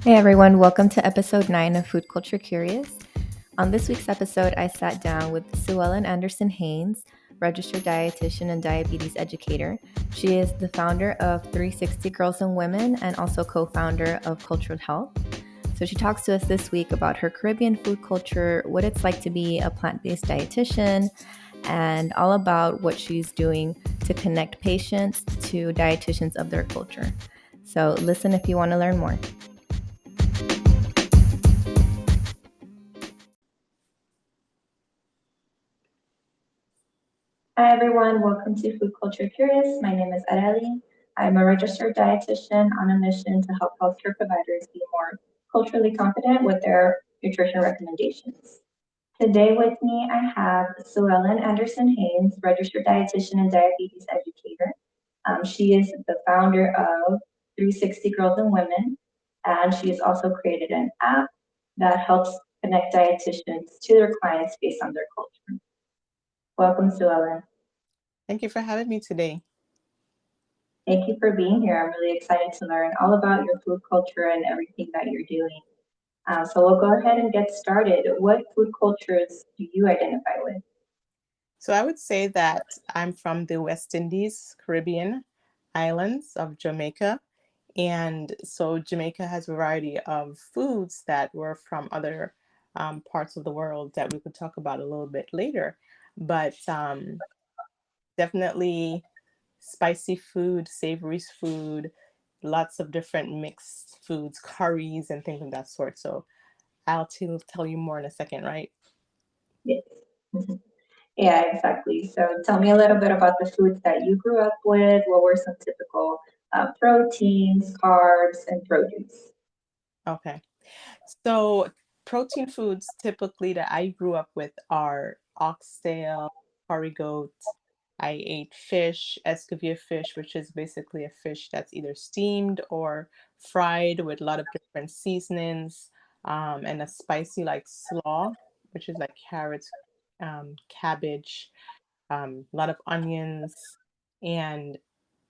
Hey everyone, welcome to episode 9 of Food Culture Curious. On this week's episode, I sat down with Sue-Ellen Anderson Haynes, registered dietitian and diabetes educator. She is the founder of 360 Girls and Women and also co-founder of Cultural Health. So she talks to us this week about her Caribbean food culture, what it's like to be a plant-based dietitian, and all about what she's doing to connect patients to dietitians of their culture. So listen if you want to learn more. Hi everyone, welcome to Food Culture Curious. My name is Areli. I'm a registered dietitian on a mission to help healthcare providers be more culturally confident with their nutrition recommendations. Today with me, I have Sue-Ellen Anderson Haynes, registered dietitian and diabetes educator. She is the founder of 360 Girls and Women, and she has also created an app that helps connect dietitians to their clients based on their culture. Welcome, Sue-Ellen. Thank you for having me today. Thank you for being here. I'm really excited to learn all about your food culture and everything that you're doing. So we'll go ahead and get started. What food cultures do you identify with? So I would say that I'm from the West Indies, Caribbean islands of Jamaica. And so Jamaica has a variety of foods that were from other parts of the world that we could talk about a little bit later. But definitely spicy food, savory food, lots of different mixed foods, curries, and things of that sort. So I'll tell you more in a second, right? Yes. Mhm. Yeah, exactly. So tell me a little bit about the foods that you grew up with. What were some typical proteins, carbs, and produce? Okay. So protein foods typically that I grew up with are oxtail, curry goat. I ate fish, escovitch fish, which is basically a fish that's either steamed or fried with a lot of different seasonings, and a spicy like slaw, which is like carrots, cabbage, a lot of onions, and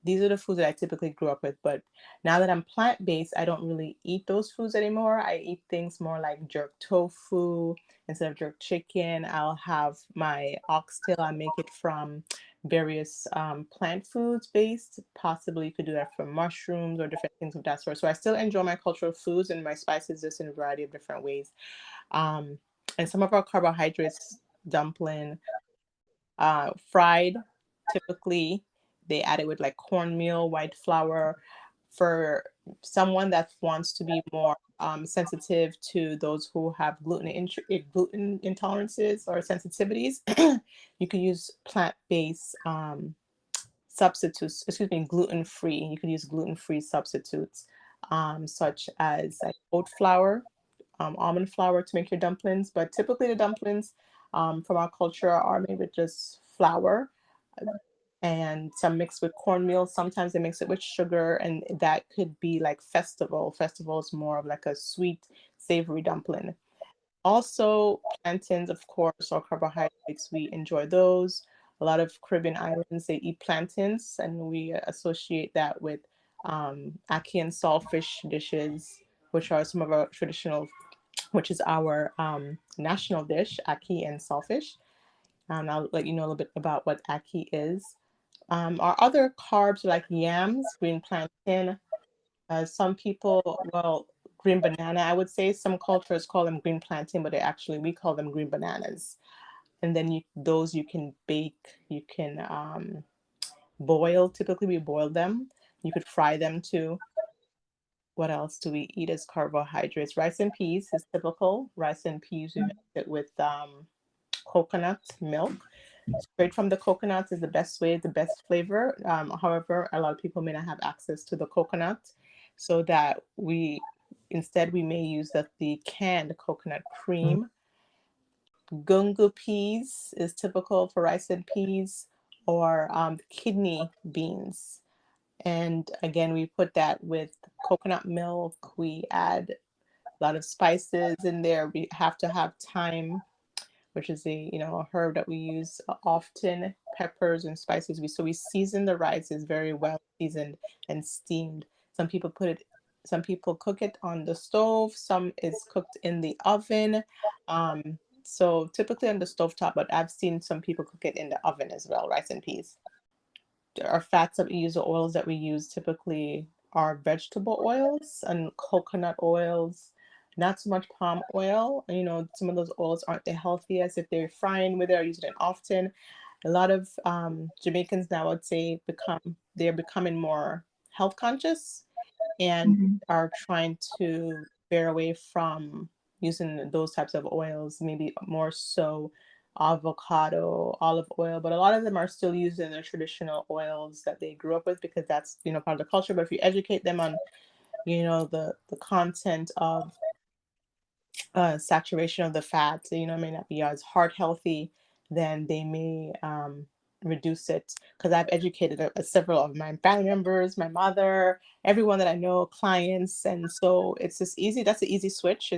these are the foods that I typically grew up with. But now that I'm plant based, I don't really eat those foods anymore. I eat things more like jerk tofu instead of jerk chicken. I'll have my oxtail, I make it from various plant foods based. Possibly you could do that from mushrooms or different things of that sort. So I still enjoy my cultural foods and my spices just in a variety of different ways. Um, and some of our carbohydrates, dumpling, fried, typically they add it with like cornmeal, white flour. For someone that wants to be more sensitive to those who have gluten intolerances or sensitivities, you can use plant-based substitutes, excuse me, gluten-free. You can use gluten-free substitutes, such as like oat flour, almond flour to make your dumplings. But typically the dumplings from our culture are made with just flour and some mixed with cornmeal. Sometimes they mix it with sugar, and that could be like festival. Festival is more of like a sweet, savory dumpling. Also, plantains, of course, are carbohydrates. We enjoy those. A lot of Caribbean islands, they eat plantains, and we associate that with ackee and saltfish dishes, which are some of our traditional, which is our national dish, ackee and saltfish. I'll let you know a little bit about what ackee is. Our other carbs are like yams, green plantain. Some people, well, green banana, I would say. Some cultures call them green plantain, but we call them green bananas. And then those you can bake, you can boil. Typically, we boil them. You could fry them too. What else do we eat as carbohydrates? Rice and peas is typical. Rice and peas, we mix it with coconut milk. Straight from the coconut is the best way, the best flavor. However, a lot of people may not have access to the coconut, so that instead we may use the canned coconut cream. Gungo peas is typical for rice and peas, or kidney beans. And again, we put that with coconut milk. We add a lot of spices in there. We have to have thyme, which is a herb that we use often, peppers and spices. So we season the rice is very well seasoned and steamed. Some people put it Some people cook it on the stove, some is cooked in the oven. So typically on the stove top, but I've seen some people cook it in the oven as well, rice and peas. Our fats that we use, the oils that we use typically are vegetable oils and coconut oils, not so much palm oil. Some of those oils aren't the healthiest if they're frying with it or using it often. A lot of Jamaicans now, I would say, they're becoming more health conscious and Mhm. are trying to veer away from using those types of oils, maybe more so avocado, olive oil, but a lot of them are still using the traditional oils that they grew up with because that's, part of the culture. But if you educate them on, the content of saturation of the fat, may not be as heart healthy, then they may reduce it. Because I've educated several of my family members, my mother, everyone that I know, clients, and so it's just easy. That's an easy switch.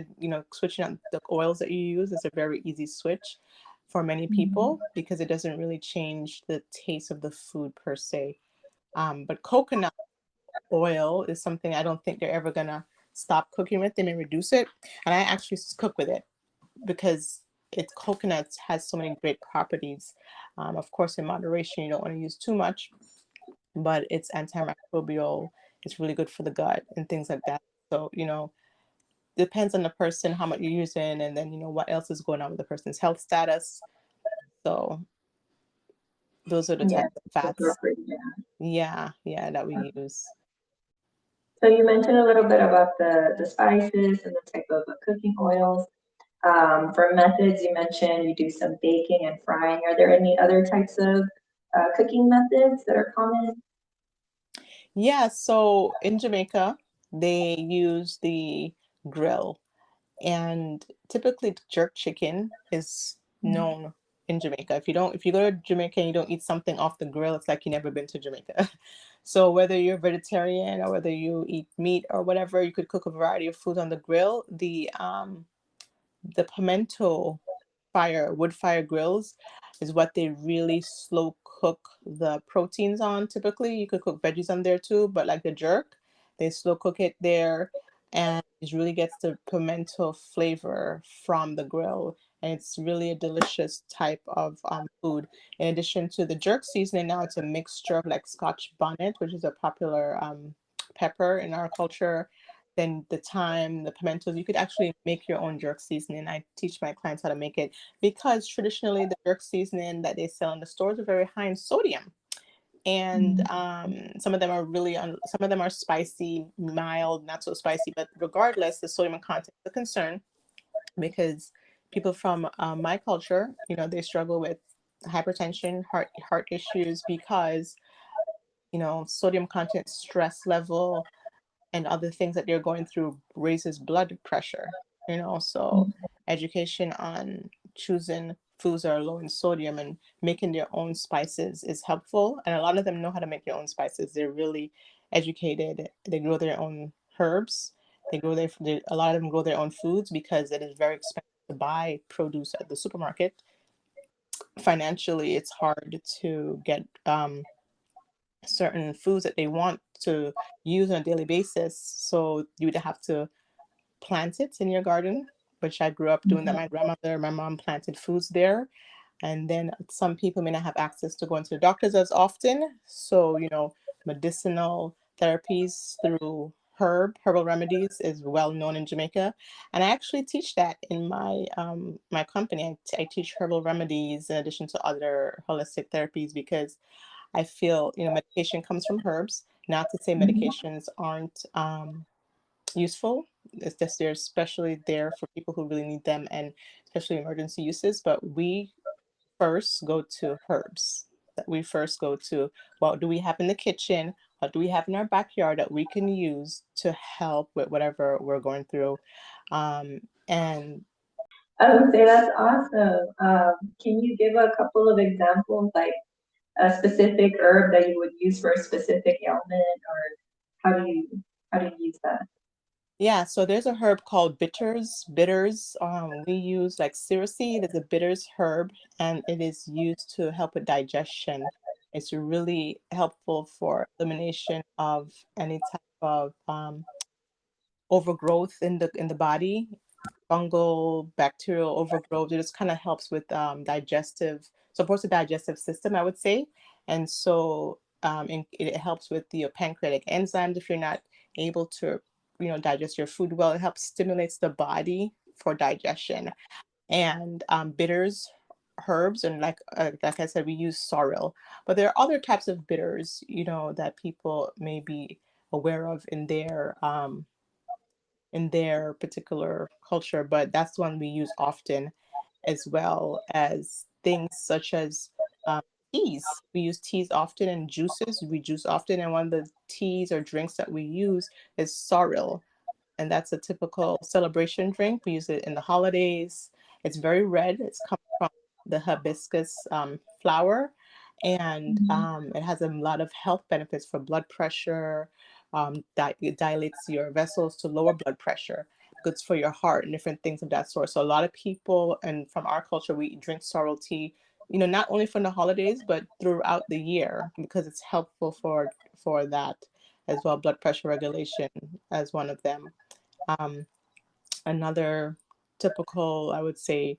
Switching out the oils that you use is a very easy switch for many Mhm. people because it doesn't really change the taste of the food per se. But coconut oil is something I don't think they're ever gonna stop cooking with. They may reduce it, and I actually cook with it because coconut has so many great properties. Of course, in moderation, you don't want to use too much, but it's antimicrobial. It's really good for the gut and things like that. So, depends on the person, how much you're using, and then, what else is going on with the person's health status. So those are the Yeah, types of fats, appropriate. yeah, that we use. So you mentioned a little bit about the spices and the type of cooking oils. For methods, you mentioned you do some baking and frying. Are there any other types of cooking methods that are common? Yeah, so in Jamaica, they use the grill, and typically jerk chicken is known in Jamaica. If you go to Jamaica and you don't eat something off the grill, it's like you never been to Jamaica. So whether you're vegetarian or whether you eat meat or whatever, you could cook a variety of food on the grill. The pimento wood fire grills is what they really slow cook the proteins on. Typically, you could cook veggies on there too, but like the jerk, they slow cook it there, and it really gets the pimento flavor from the grill. And it's really a delicious type of food. In addition to the jerk seasoning, now it's a mixture of like Scotch bonnet, which is a popular pepper in our culture, then the thyme, the pimentos. You could actually make your own jerk seasoning. I teach my clients how to make it because traditionally the jerk seasoning that they sell in the stores are very high in sodium. And Mhm. some of them are some of them are spicy, mild, not so spicy, but regardless, the sodium content is a concern because people from my culture, they struggle with hypertension, heart issues because, sodium content, stress level, and other things that they're going through raises blood pressure. So education on choosing foods that are low in sodium and making their own spices is helpful. And a lot of them know how to make their own spices. They're really educated. They grow their own herbs. A lot of them grow their own foods because it is very expensive to buy produce at the supermarket. Financially, it's hard to get certain foods that they want to use on a daily basis. So you would have to plant it in your garden, which I grew up doing that. My mom planted foods there. And then some people may not have access to going to the doctors as often. So, medicinal therapies through herbal remedies is well known in Jamaica. And I actually teach that in my company. I teach herbal remedies in addition to other holistic therapies because I feel, medication comes from herbs. Not to say Mhm. medications aren't useful. It's just they're especially there for people who really need them and especially emergency uses. But we first go to herbs. That we first go to what do we have in the kitchen? What do we have in our backyard that we can use to help with whatever we're going through? And I would say that's awesome. Can you give a couple of examples, like a specific herb that you would use for a specific ailment, or how do you use that? yeah, so there's a herb called bitters. Bitters, we use like searcy. There's a bitters herb, and it is used to help with digestion. It's really helpful for elimination of any type of overgrowth in the body, fungal, bacterial overgrowth. It just kind of helps with supports the digestive system, I would say. And so it helps with the pancreatic enzymes if you're not able to, digest your food well. It helps stimulates the body for digestion. And bitters, herbs, and like I said, we use sorrel. But there are other types of bitters, that people may be aware of in their particular culture, but that's one we use often, as well as things such as um, teas. We use teas often, and juices. We juice often, and one of the teas or drinks that we use is sorrel, and that's a typical celebration drink. We use it in the holidays. It's very red. It's come from the hibiscus flower, and it has a lot of health benefits for blood pressure. It dilates your vessels to lower blood pressure. Good for your heart and different things of that sort. So a lot of people, and from our culture, we drink sorrel tea. Not only for the holidays, but throughout the year because it's helpful for that as well. Blood pressure regulation as one of them. Um, Another typical, I would say,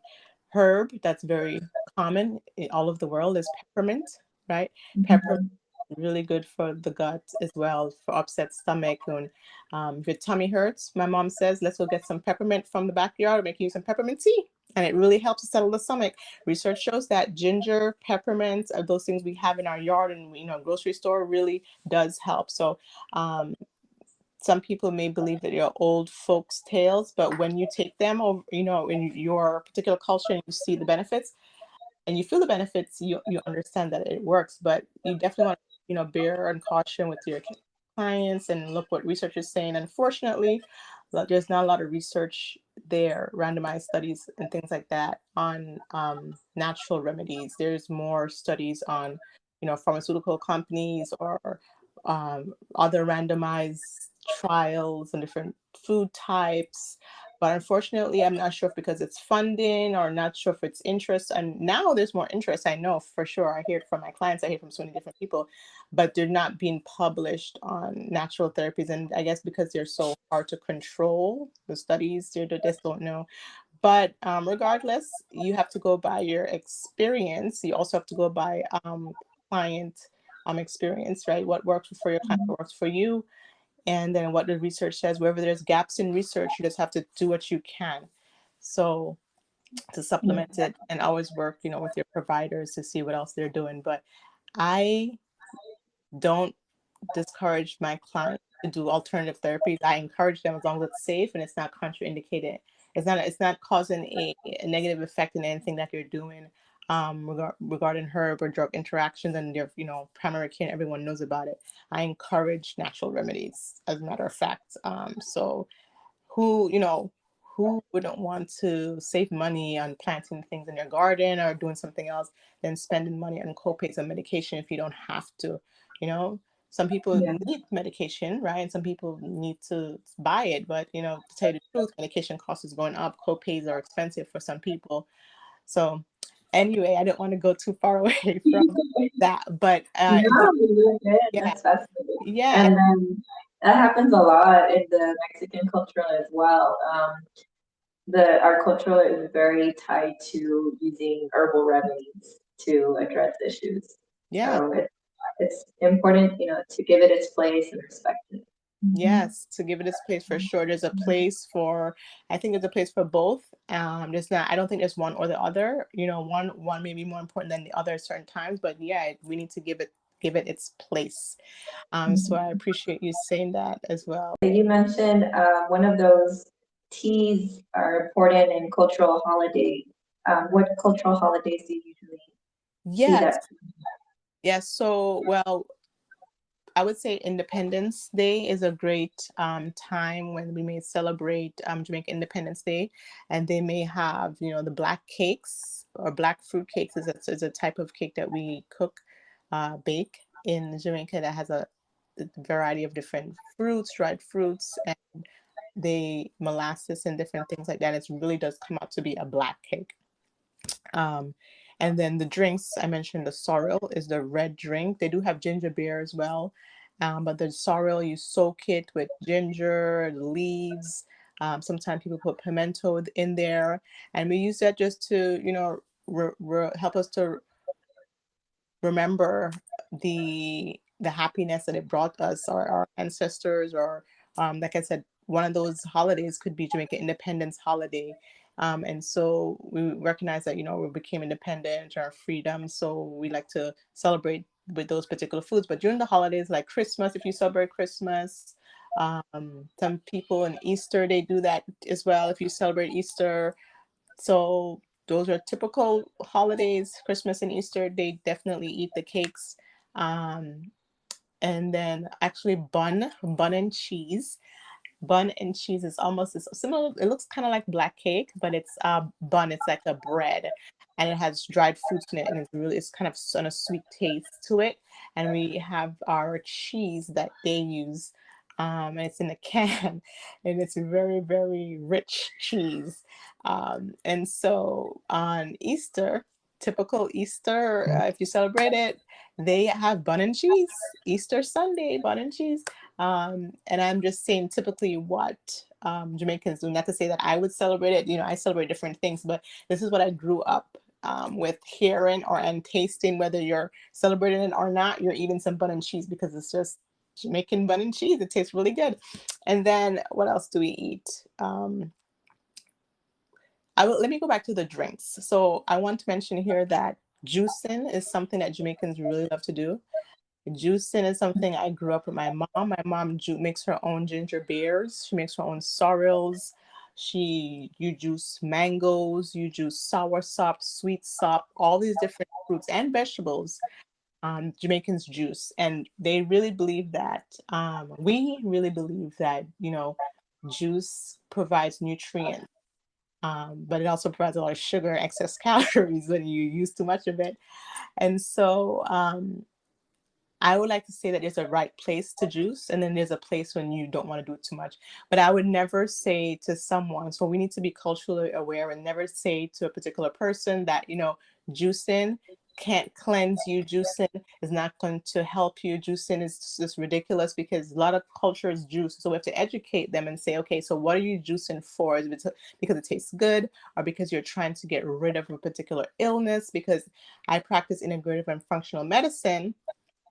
herb that's very common in all of the world is peppermint, right? Peppermint is really good for the gut as well, for upset stomach. And if your tummy hurts, my mom says, let's go get some peppermint from the backyard, make you some peppermint tea. And it really helps to settle the stomach. Research shows that ginger, peppermint, those things we have in our yard and grocery store really does help. So some people may believe that you're old folks' tales, but when you take them over, in your particular culture and you see the benefits and you feel the benefits, you understand that it works. But you definitely want to, bear and caution with your clients and look what research is saying. Unfortunately, there's not a lot of research there, randomized studies and things like that on natural remedies. There's more studies on, pharmaceutical companies or other randomized trials and different food types. But unfortunately, I'm not sure if because it's funding or not sure if it's interest. And now there's more interest. I know for sure. I hear it from my clients. I hear from so many different people, but they're not being published on natural therapies. And I guess because they're so hard to control, the studies, they just don't know. But regardless, you have to go by your experience. You also have to go by client experience, right? What works for your client, what works for you, and then what the research says. Wherever there's gaps in research, you just have to do what you can. So to supplement it, and always work, with your providers to see what else they're doing. But I don't discourage my clients to do alternative therapies. I encourage them as long as it's safe and it's not contraindicated. It's not causing a negative effect in anything that you're doing regarding herb or drug interactions and your primary care. And everyone knows about it. I encourage natural remedies as a matter of fact. So who wouldn't want to save money on planting things in your garden or doing something else than spending money on co-pays and medication if you don't have to, you know? Some people Yeah. need medication, right? And some people need to buy it. But, to tell you the truth, medication costs is going up. Co-pays are expensive for some people. So anyway, I don't want to go too far away from that. But No, you're really good. yeah, That's fascinating. yeah, And then that happens a lot in the Mexican culture as well. Our culture is very tied to using herbal remedies to address issues. yeah. So it's important, to give it its place and respect it. Yes, to give it its place for sure. There's a place for, I think there's a place for both. There's not, I don't think there's one or the other. One may be more important than the other at certain times, but yeah, we need to give it its place. So I appreciate you saying that as well. You mentioned one of those teas are important in cultural holidays. What cultural holidays do you usually see Yes, that? yes. So, well, I would say Independence Day is a great time when we may celebrate Jamaica Independence Day, and they may have, the black cakes or black fruit cakes is a type of cake that we cook, bake in Jamaica that has a variety of different fruits, dried fruits, and they molasses and different things like that. It really does come out to be a black cake. Um, and then the drinks, I mentioned the sorrel is the red drink. They do have ginger beer as well. But the sorrel, you soak it with ginger, leaves. Sometimes people put pimento in there, and we use that just to, help us to remember the happiness that it brought us, our ancestors, or like I said, one of those holidays could be Jamaica Independence Holiday. And so we recognize that, we became independent, our freedom. So we like to celebrate with those particular foods. But during the holidays, like Christmas, if you celebrate Christmas, some people in Easter, they do that as well. If you celebrate Easter, so those are typical holidays, Christmas and Easter. They definitely eat the cakes. Um, and then actually bun and cheese. Bun and cheese is almost similar. It looks kind of like black cake, but it's bun. It's like a bread, and it has dried fruits in it, and it's kind of on a sweet taste to it. And we have our cheese that they use, and it's in a can, and it's very, very rich cheese. And so on Easter, typical Easter, if you celebrate it, they have bun and cheese. Easter Sunday, bun and cheese. And I'm just saying typically what Jamaicans do. Not to say that I would celebrate it. I celebrate different things, but this is what I grew up with hearing and tasting. Whether you're celebrating it or not, you're eating some bun and cheese because it's just Jamaican bun and cheese. It tastes really good. And then what else do we eat? Let me go back to the drinks. So I want to mention here that juicing is something that Jamaicans really love to do. Juicing is something I grew up with my mom. My mom makes her own ginger beers. She makes her own sorrels. You juice mangoes, you juice soursop, sweet sop, all these different fruits and vegetables. Jamaicans juice, and they really believe that. We really believe that juice provides nutrients, but it also provides a lot of sugar, excess calories when you use too much of it, and so. I would like to say that there's a right place to juice, and then there's a place when you don't want to do it too much. But I would never say to someone, so we need to be culturally aware and never say to a particular person that, juicing can't cleanse you. Juicing is not going to help you. Juicing is just ridiculous because a lot of cultures juice. So we have to educate them and say, okay, so what are you juicing for? Is it because it tastes good, or because you're trying to get rid of a particular illness? Because I practice integrative and functional medicine.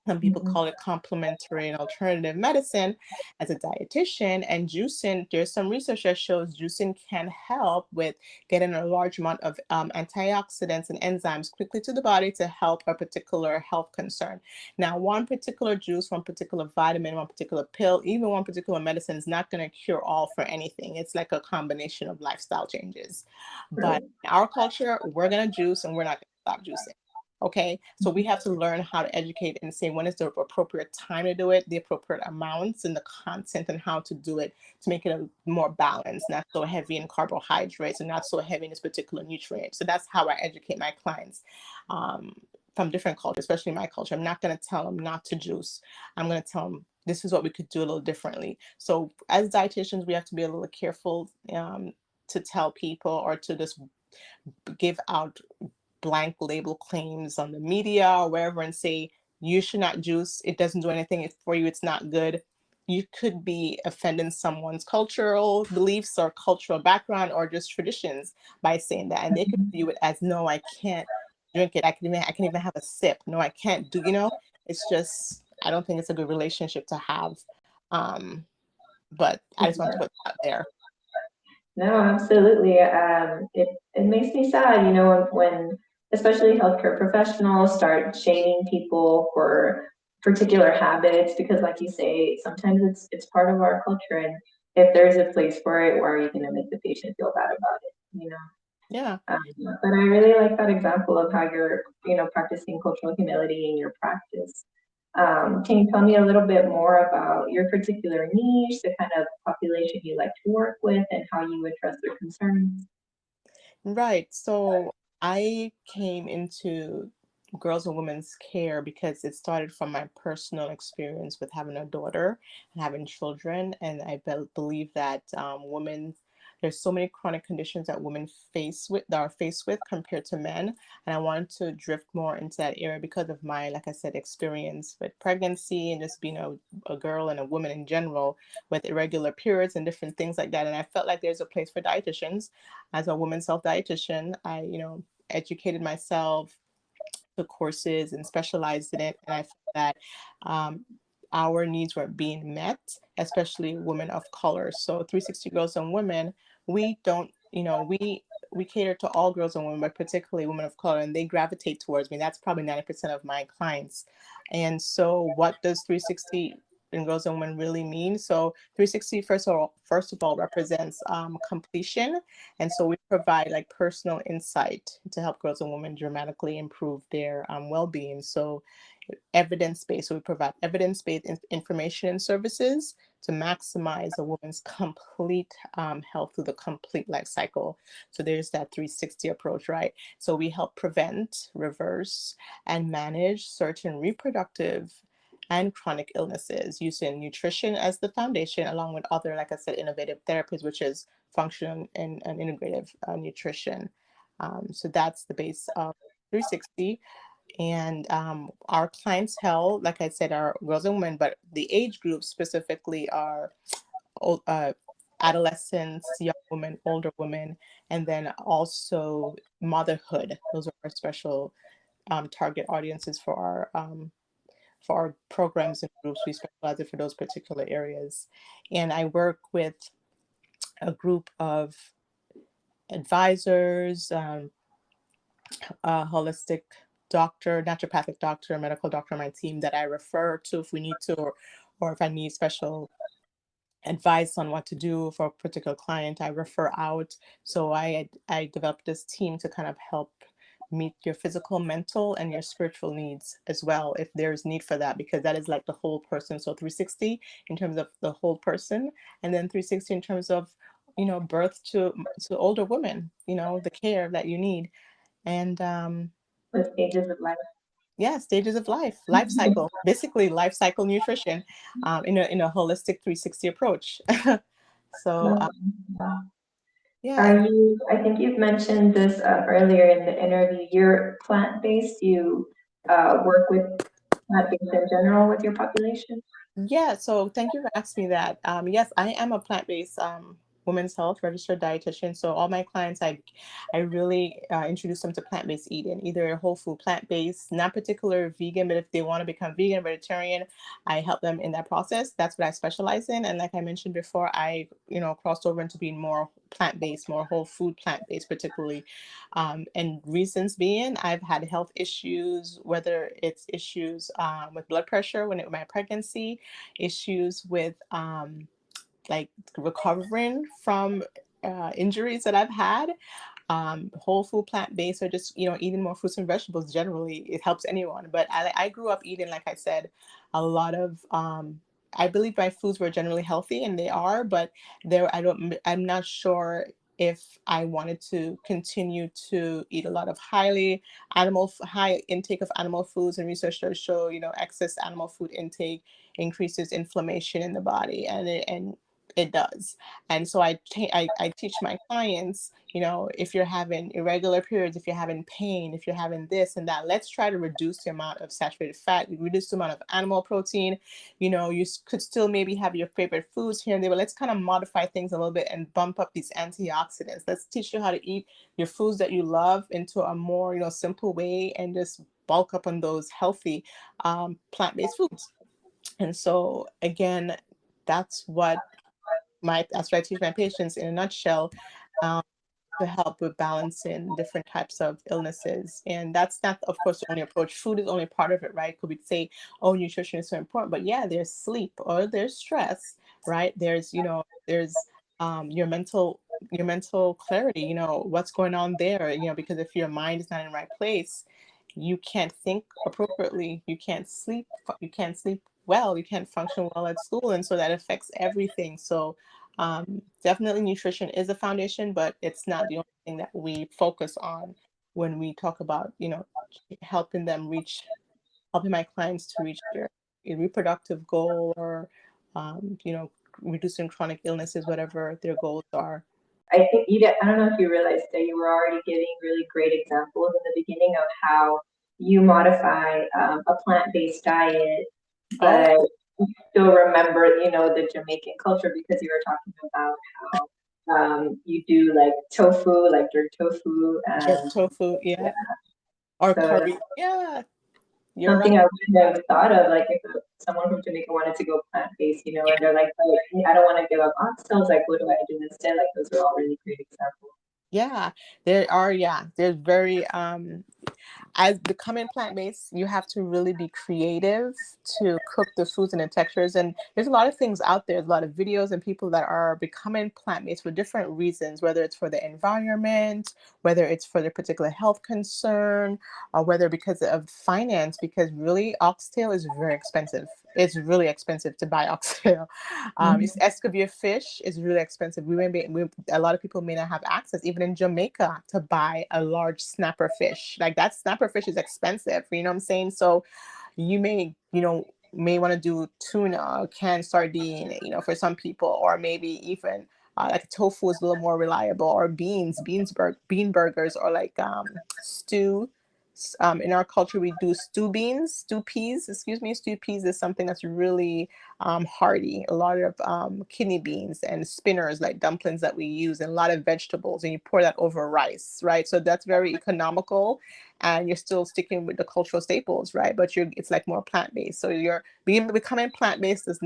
Some people Mhm. call it complementary and alternative medicine as a dietitian. And juicing, there's some research that shows juicing can help with getting a large amount of antioxidants and enzymes quickly to the body to help a particular health concern. Now, one particular juice, one particular vitamin, one particular pill, even one particular medicine is not going to cure all for anything. It's like a combination of lifestyle changes. But Right. in our culture, we're going to juice and we're not going to stop juicing. Okay, so we have to learn how to educate and say when is the appropriate time to do it, the appropriate amounts and the content, and how to do it to make it a more balanced, not so heavy in carbohydrates and not so heavy in this particular nutrient. So that's how I educate my clients from different cultures, especially my culture. I'm not going to tell them not to juice. I'm going to tell them this is what we could do a little differently. So as dietitians, we have to be a little careful to tell people or to just give out blank label claims on the media or wherever and say you should not juice, it doesn't do anything for you, it's not good. You could be offending someone's cultural beliefs or cultural background or just traditions by saying that, and they could view it as, no, I can't drink it, I can even have a sip, no, I can't do, it's just, I don't think it's a good relationship to have. But I just want to put that out there. No, absolutely. It makes me sad, when especially healthcare professionals start shaming people for particular habits because, like you say, sometimes it's part of our culture, and if there's a place for it, why are you going to make the patient feel bad about it? Yeah. But I really like that example of how you're, practicing cultural humility in your practice. Can you tell me a little bit more about your particular niche, the kind of population you like to work with, and how you address their concerns? Right. So I came into girls and women's care because it started from my personal experience with having a daughter and having children. And I believe that women there's so many chronic conditions that women are faced with compared to men. And I wanted to drift more into that area because of my, like I said, experience with pregnancy and just being a girl and a woman in general with irregular periods and different things like that. And I felt like there's a place for dietitians. As a women's health dietitian, I, educated myself, took courses and specialized in it. And I felt that um, our needs weren't being met, especially women of color. So 360 Girls and Women, we don't, we cater to all girls and women, but particularly women of color, and they gravitate towards me. That's probably 90% of my clients. And so what does 360 and Girls and Women really mean? So 360, first of all represents completion. And so we provide like personal insight to help girls and women dramatically improve their well-being. So evidence-based. So we provide evidence-based information and services to maximize a woman's complete health through the complete life cycle. So there's that 360 approach, right? So we help prevent, reverse, and manage certain reproductive and chronic illnesses using nutrition as the foundation, along with other, like I said, innovative therapies, which is functional and integrative nutrition. So that's the base of 360. And our clientele, like I said, are girls and women, but the age groups specifically are adolescents, young women, older women, and then also motherhood. Those are our special target audiences for our programs and groups. We specialize it for those particular areas. And I work with a group of advisors, a holistic doctor, naturopathic doctor, medical doctor on my team that I refer to if we need to, or if I need special advice on what to do for a particular client, I refer out. So I developed this team to kind of help meet your physical, mental, and your spiritual needs as well, if there's need for that, because that is like the whole person. So 360 in terms of the whole person, and then 360 in terms of, birth to older women, the care that you need. And The stages of life. yeah, stages of life cycle, basically life cycle nutrition, in a holistic 360 approach. So Wow. yeah, Are and you, I think you've mentioned this earlier in the interview, you're plant-based, you work with plant-based in general with your population? yeah, so thank you for asking me that. Yes, I am a plant-based women's health registered dietitian. So all my clients, I really introduce them to plant-based eating, either a whole food plant-based, not particular vegan, but if they want to become vegan, vegetarian, I help them in that process. That's what I specialize in. And like I mentioned before, I crossed over into being more plant-based, more whole food plant-based, particularly. And reasons being, I've had health issues, whether it's issues with blood pressure my pregnancy, issues with like recovering from injuries that I've had. Whole food, plant based, or just eating more fruits and vegetables. Generally, it helps anyone. But I grew up eating, like I said, a lot of. I believe my foods were generally healthy, and they are. But I'm not sure if I wanted to continue to eat a lot of high intake of animal foods, and research does show, excess animal food intake increases inflammation in the body, and it does. And so I teach my clients, if you're having irregular periods, if you're having pain, if you're having this and that, let's try to reduce the amount of saturated fat, reduce the amount of animal protein. You could still maybe have your favorite foods here and there, but let's kind of modify things a little bit and bump up these antioxidants. Let's teach you how to eat your foods that you love into a more, simple way, and just bulk up on those healthy plant-based foods. And so again, that's what that's what I teach my patients in a nutshell, um, to help with balancing different types of illnesses. And that's not, of course, the only approach. Food is only part of it, right? Could we say, oh, nutrition is so important, but yeah, there's sleep, or there's stress, right? There's your mental clarity, what's going on there, because if your mind is not in the right place, you can't think appropriately, you can't sleep well, you can't function well at school, and so that affects everything. So definitely nutrition is a foundation, but it's not the only thing that we focus on when we talk about, helping helping my clients to reach their reproductive goal, or, reducing chronic illnesses, whatever their goals are. I think I don't know if you realized that you were already giving really great examples in the beginning of how you modify a plant-based diet, Oh, but you still remember, the Jamaican culture because you were talking about how you do like tofu, like jerk tofu, jerk and tofu, yeah, yeah. Or so that's curry. Yeah, you're right. something I wouldn't have thought of. Like if someone from Jamaica wanted to go plant-based, and they're like, "Oh, I don't want to give up oxtails. Like, what do I do instead?" Like those are all really great examples. Yeah, there are, yeah, there's very as becoming plant-based, you have to really be creative to cook the foods and the textures. And there's a lot of things out there, there's a lot of videos and people that are becoming plant-based for different reasons, whether it's for the environment, whether it's for their particular health concern, or whether because of finance, because really oxtail is very expensive. It's really expensive to buy oxtail. It's Escovitch fish is really expensive. A lot of people may not have access, even in Jamaica, to buy a large snapper fish. Like that snapper fish is expensive. You know what I'm saying? So you may want to do tuna, canned sardine, for some people, or maybe even like tofu is a little more reliable, or bean burgers, or like stew. In our culture, we do stew peas. Excuse me, stew peas is something that's really hearty. A lot of kidney beans and spinners, like dumplings that we use, and a lot of vegetables, and you pour that over rice, right? So that's very economical, and you're still sticking with the cultural staples, right? But it's like more plant-based. So you're becoming plant-based does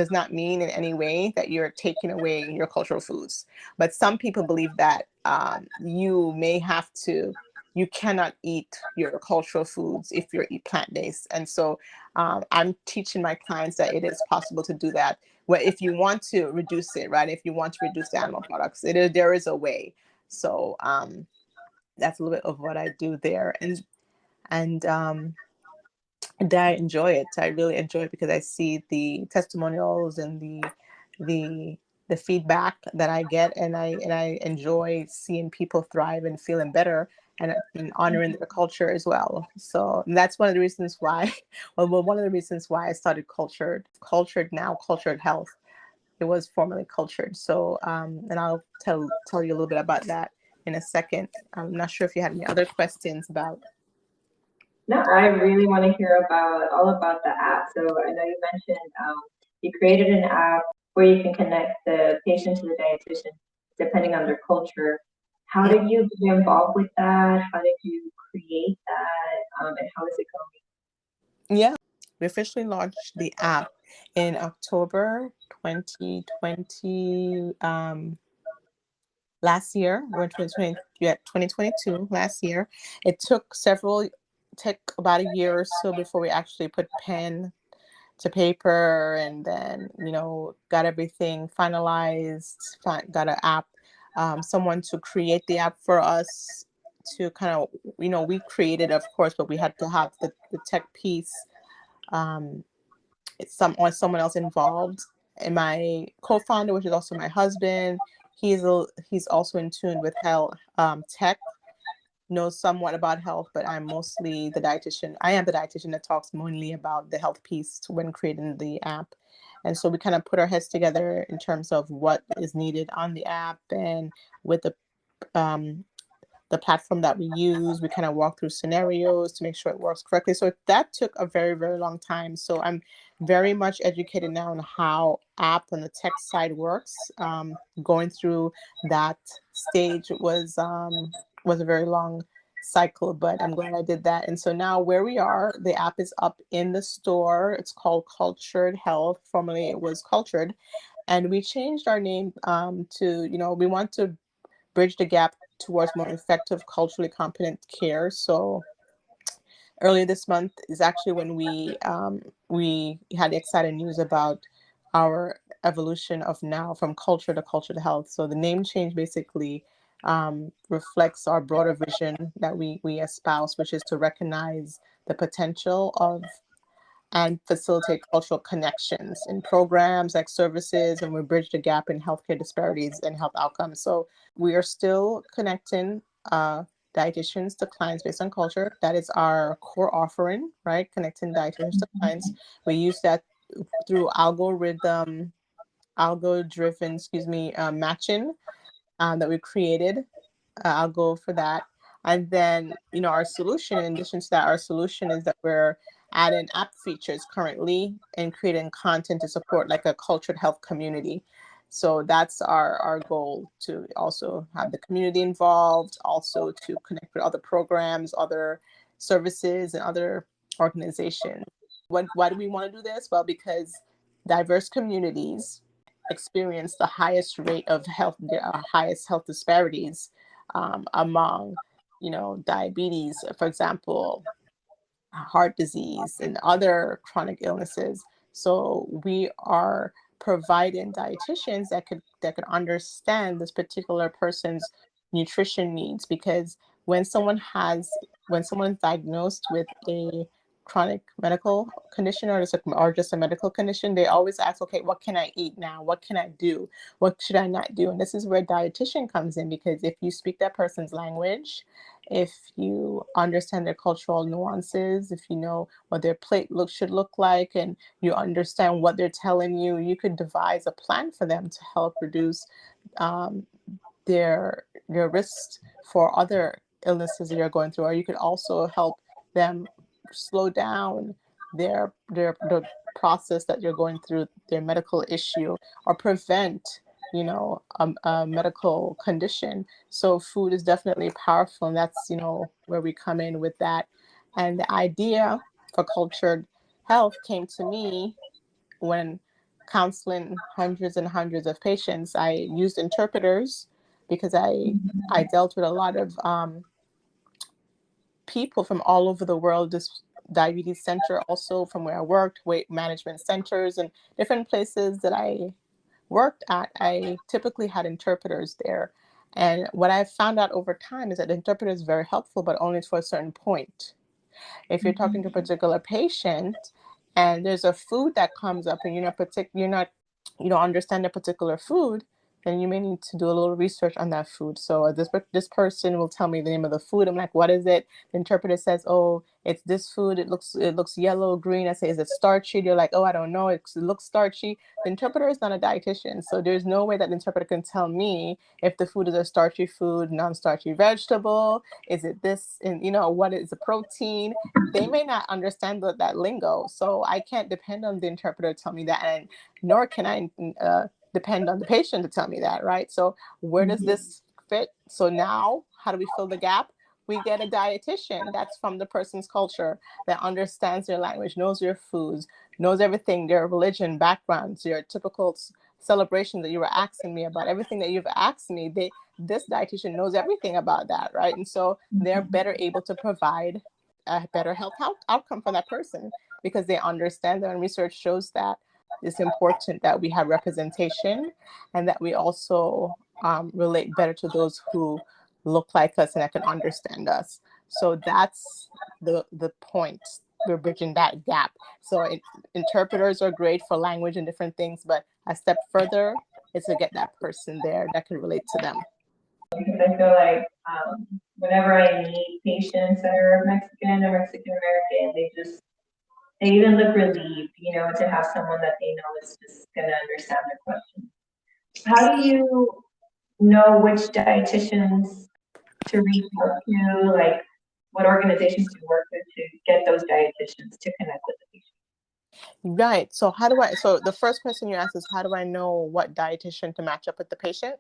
not mean in any way that you're taking away your cultural foods. But some people believe that you cannot eat your cultural foods if you're eat plant-based. And so I'm teaching my clients that it is possible to do that. Well, if you want to reduce it, right? If you want to reduce the animal products, there is a way. So that's a little bit of what I do there. And I enjoy it. I really enjoy it because I see the testimonials and the the feedback that I get, and I enjoy seeing people thrive and feeling better, and honoring their culture as well. So that's one of the reasons why, well, one of the reasons why I started cultured health. It was formerly cultured. So and I'll tell you a little bit about that in a second. I'm not sure if you had any other questions about. No, I really want to hear about all about the app. So I know you mentioned you created an app where you can connect the patient to the dietitian depending on their culture. How did you get involved with that? How did you create that? And how is it going? Yeah, we officially launched the app in October 2020. Last year, we're in 2020, yeah, 2022. Last year, it took about a year or so before we actually put pen to paper, and then got everything finalized. Got an app, someone to create the app for us to kind of we created, of course, but we had to have the tech piece, um, someone else involved. And my co-founder, which is also my husband, he's also in tune with health, tech, knows somewhat about health, but I'm mostly the dietitian. I am the dietitian that talks mainly about the health piece when creating the app. And so we kind of put our heads together in terms of what is needed on the app, and with um, the platform that we use, we kind of walk through scenarios to make sure it works correctly. So that took a very, very long time. So I'm very much educated now on how app on the tech side works. Going through that stage was a very long cycle, but I'm glad I did that. And so now where we are, the app is up in the store. It's called Cultured Health. Formerly it was Cultured. And we changed our name to, we want to bridge the gap towards more effective, culturally competent care. So earlier this month is actually when we had the exciting news about our evolution of now from culture to health. So the name change basically reflects our broader vision that we espouse, which is to recognize the potential of and facilitate cultural connections in programs like services, and we bridge the gap in healthcare disparities and health outcomes. So we are still connecting dietitians to clients based on culture. That is our core offering, right? Connecting dietitians to clients. We use that through algo-driven, matching. that we created. I'll go for that. And then, our solution, in addition to that, our solution is that we're adding app features currently and creating content to support like a cultured health community. So that's our goal, to also have the community involved, also to connect with other programs, other services, and other organizations. Why do we want to do this? Well, because diverse communities experience the highest rate of health, highest health disparities among, diabetes, for example, heart disease, and other chronic illnesses. So we are providing dietitians that could understand this particular person's nutrition needs, because when someone is diagnosed with a chronic medical condition, or just a medical condition, they always ask, okay, what can I eat now? What can I do? What should I not do? And this is where dietitian comes in, because if you speak that person's language, if you understand their cultural nuances, if you know what their plate should look like, and you understand what they're telling you, you could devise a plan for them to help reduce um, their risks for other illnesses that you're going through. Or you could also help them slow down the process that you're going through, their medical issue, or prevent a medical condition. So food is definitely powerful, and that's where we come in with that. And the idea for cultured health came to me when counseling hundreds and hundreds of patients. I used interpreters because I dealt with a lot of people from all over the world. This diabetes center, also from where I worked, weight management centers, and different places that I worked at, I typically had interpreters there. And what I found out over time is that the interpreter is very helpful, but only for a certain point. If you're talking to a particular patient and there's a food that comes up and you don't understand a particular food, then you may need to do a little research on that food. So this person will tell me the name of the food. I'm like, what is it? The interpreter says, oh, it's this food. It looks yellow, green. I say, is it starchy? They're like, oh, I don't know. It looks starchy. The interpreter is not a dietitian, so there's no way that the interpreter can tell me if the food is a starchy food, non-starchy vegetable. Is it this? And what is the protein? They may not understand that lingo, so I can't depend on the interpreter to tell me that, and nor can I depend on the patient to tell me that, right? So where does this fit? So now, how do we fill the gap? We get a dietitian that's from the person's culture, that understands their language, knows their foods, knows everything, their religion, backgrounds, your typical celebration that you were asking me about, everything that you've asked me. This dietitian knows everything about that, right? And so they're better able to provide a better health outcome for that person, because they understand that, and research shows that it's important that we have representation, and that we also relate better to those who look like us and that can understand us. So that's the point. We're bridging that gap. So interpreters are great for language and different things, but a step further is to get that person there that can relate to them. Because I feel like whenever I meet patients that are Mexican or Mexican American, they even look relieved, to have someone that they know is just going to understand their question. How do you know which dietitians to reach out to? Like, what organizations to work with to get those dietitians to connect with the patient? Right. So so the first question you asked is, how do I know what dietitian to match up with the patient?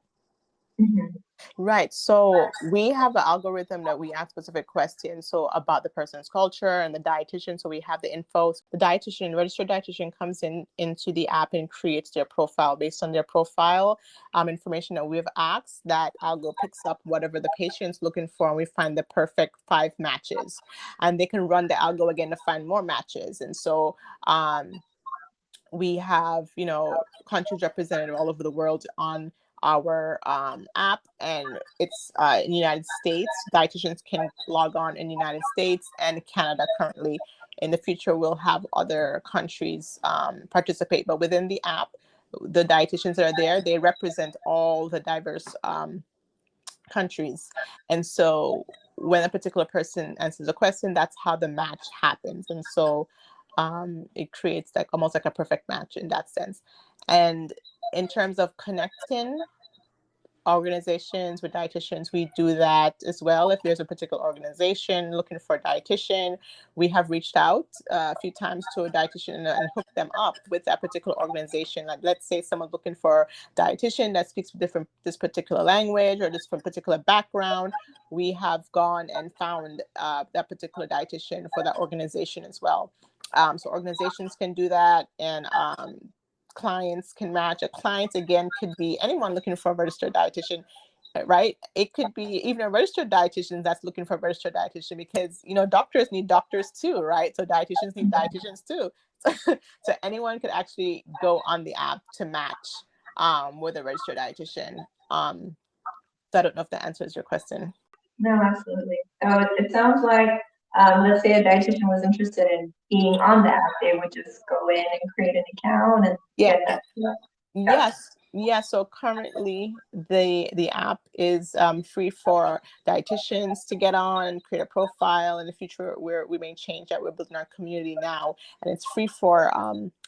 Mm-hmm. Right. So we have an algorithm that we ask specific questions. So about the person's culture and the dietitian. So we have the info. The dietitian, registered dietitian, comes into the app and creates their profile based on their profile information that we've asked. That algo picks up whatever the patient's looking for, and we find the perfect 5 matches. And they can run the algo again to find more matches. And so we have countries represented all over the world on our app, and it's in the United States. Dietitians can log on in the United States and Canada currently. In the future, we'll have other countries participate, but within the app, the dietitians that are there, they represent all the diverse countries. And so when a particular person answers a question, that's how the match happens. And so it creates like almost like a perfect match in that sense. And in terms of connecting organizations, with dietitians, we do that as well. If there's a particular organization looking for a dietitian, we have reached out a few times to a dietitian and hooked them up with that particular organization. Like, let's say someone's looking for a dietitian that speaks this particular language or this from particular background. We have gone and found that particular dietitian for that organization as well. So organizations can do that, and clients can match. A client, again, could be anyone looking for a registered dietitian, right? It could be even a registered dietitian that's looking for a registered dietitian, because, you know, doctors need doctors too, right? So dietitians need dietitians too. So anyone could actually go on the app to match with a registered dietitian. So I don't know if that answers your question. No, absolutely. So it sounds like, let's say a dietitian was interested in being on the app, they would just go in and create an account and Yeah. get that. Yes. Yeah. So currently the app is free for dietitians to get on and create a profile. In the future, we may change that. We're building our community now, and it's free for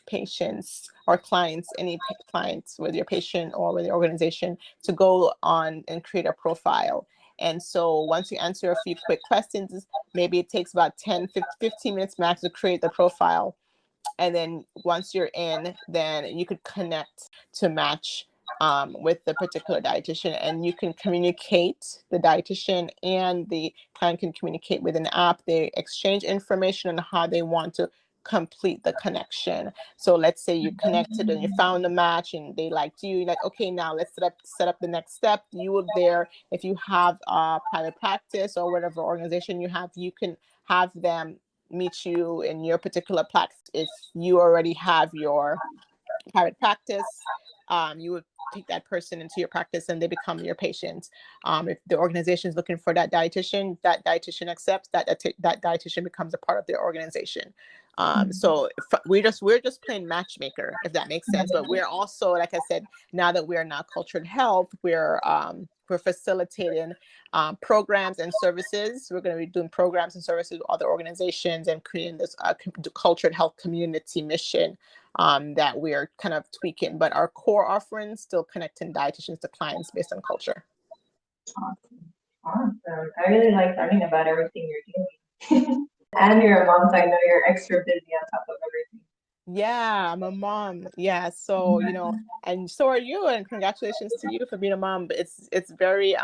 patients or clients, any clients, whether you're a patient or with your organization, to go on and create a profile. And so once you answer a few quick questions, maybe it takes about 10, 15 minutes max to create the profile. And then once you're in, then you could connect to match with the particular dietitian, and you can communicate. The dietitian and the client can communicate with an app. They exchange information on how they want to complete the connection. So let's say you connected and you found a match and they liked you. You're like, okay, now let's set up the next step. You will there, if you have a private practice or whatever organization you have, you can have them meet you in your particular platform. If you already have your private practice, you would take that person into your practice and they become your patient. If the organization is looking for that dietitian accepts that dietitian becomes a part of their organization. So we're just playing matchmaker, if that makes sense. But we're also, like I said, now that we're now Cultured Health, we're facilitating programs and services. We're going to be doing programs and services with other organizations and creating this Cultured Health community mission that we are kind of tweaking. But our core offerings still connecting dietitians to clients based on culture. Awesome. I really like learning about everything you're doing. And you're a mom, so I know you're extra busy on top of everything. Yeah, I'm a mom. Yeah, so you know, and so are you. And congratulations to you for being a mom. But it's very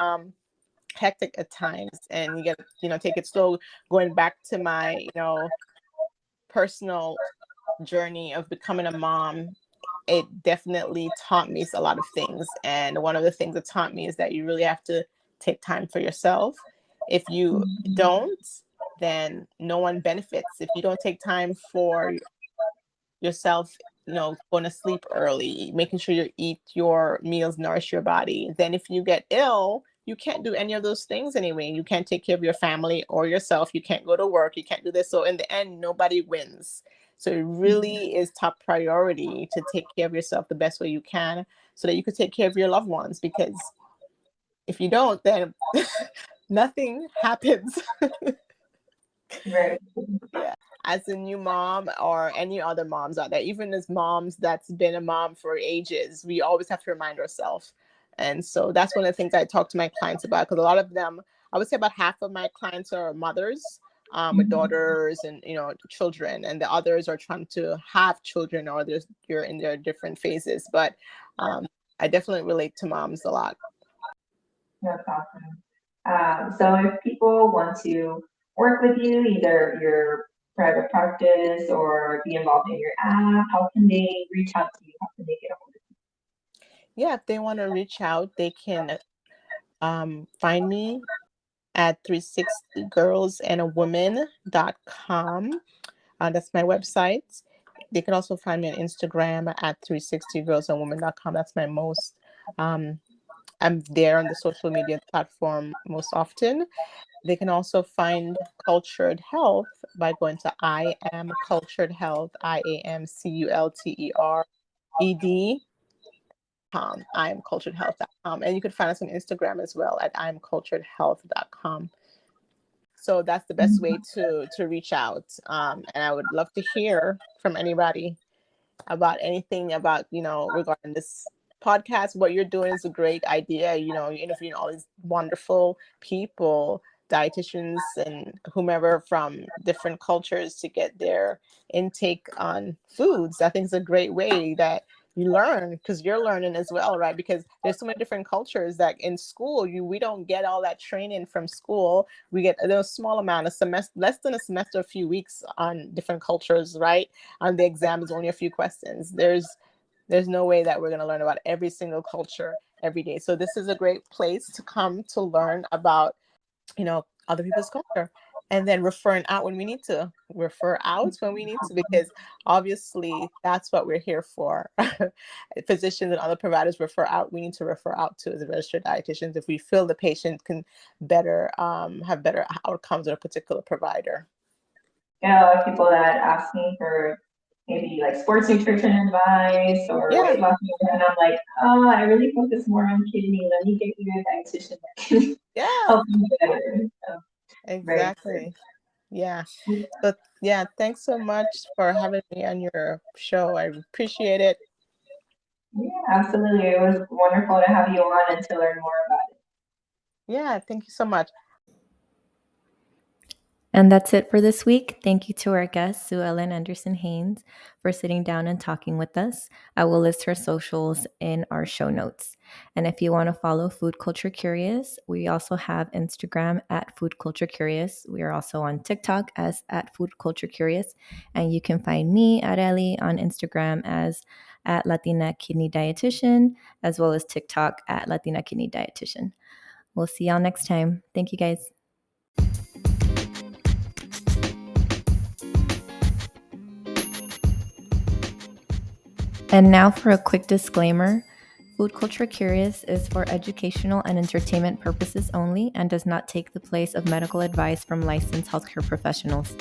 hectic at times, and you get take it slow. Going back to my personal journey of becoming a mom, it definitely taught me a lot of things. And one of the things it taught me is that you really have to take time for yourself. If you don't, then no one benefits. If you don't take time for yourself, going to sleep early, making sure you eat your meals, nourish your body, then if you get ill, you can't do any of those things anyway. You can't take care of your family or yourself. You can't go to work. You can't do this. So in the end, nobody wins. So it really is top priority to take care of yourself the best way you can so that you can take care of your loved ones. Because if you don't, then nothing happens. Right. Yeah. As a new mom or any other moms out there, even as moms that's been a mom for ages, we always have to remind ourselves. And so that's one of the things I talk to my clients about, because a lot of them, I would say about half of my clients are mothers with daughters and children, and the others are trying to have children, or you're in their different phases. But I definitely relate to moms a lot. That's awesome. So if people want to work with you, either your private practice or be involved in your app, how can they reach out to you? How can they get a hold of you? Yeah, if they want to reach out, they can find me at 360girlsandawoman.com. That's my website. They can also find me on Instagram at 360girlsandwoman.com. That's my most, I'm there on the social media platform most often. They can also find Cultured Health by going to I Am Cultured Health, IAMCULTERED. I am culturedhealth.com. And you can find us on Instagram as well at IamCulturedHealth.com. So that's the best way to reach out. And I would love to hear from anybody about anything about, regarding this podcast, what you're doing is a great idea. You know, you're interviewing all these wonderful people, dietitians and whomever from different cultures to get their intake on foods. I think it's a great way that you learn, because you're learning as well, right? Because there's so many different cultures that in school we don't get all that training from school. We get a small amount, a semester, less than a semester, a few weeks on different cultures, right? On the exam is only a few questions. There's no way that we're going to learn about every single culture every day. So this is a great place to come to learn about, you know, other people's culture, and then referring out when we need to, because obviously that's what we're here for. Physicians and other providers refer out. We need to refer out to as registered dietitians if we feel the patient can better have better outcomes with a particular provider. Yeah, a lot of people that ask me for maybe like sports nutrition advice or weight loss, and I'm like, oh, I really focus more on kidney. Let me get you a dietitian that can help you better. So, exactly. Yeah. So yeah, thanks so much for having me on your show. I appreciate it. Yeah, absolutely. It was wonderful to have you on and to learn more about it. Yeah, thank you so much. And that's it for this week. Thank you to our guest, Sue-Ellen Anderson Haynes, for sitting down and talking with us. I will list her socials in our show notes. And if you want to follow Food Culture Curious, we also have Instagram at Food Culture Curious. We are also on TikTok as at Food Culture Curious. And you can find me, Areli, on Instagram as at Latina Kidney Dietitian, as well as TikTok at Latina Kidney Dietitian. We'll see y'all next time. Thank you, guys. And now for a quick disclaimer. Food Culture Curious is for educational and entertainment purposes only and does not take the place of medical advice from licensed healthcare professionals.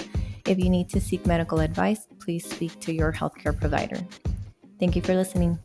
If you need to seek medical advice, please speak to your healthcare provider. Thank you for listening.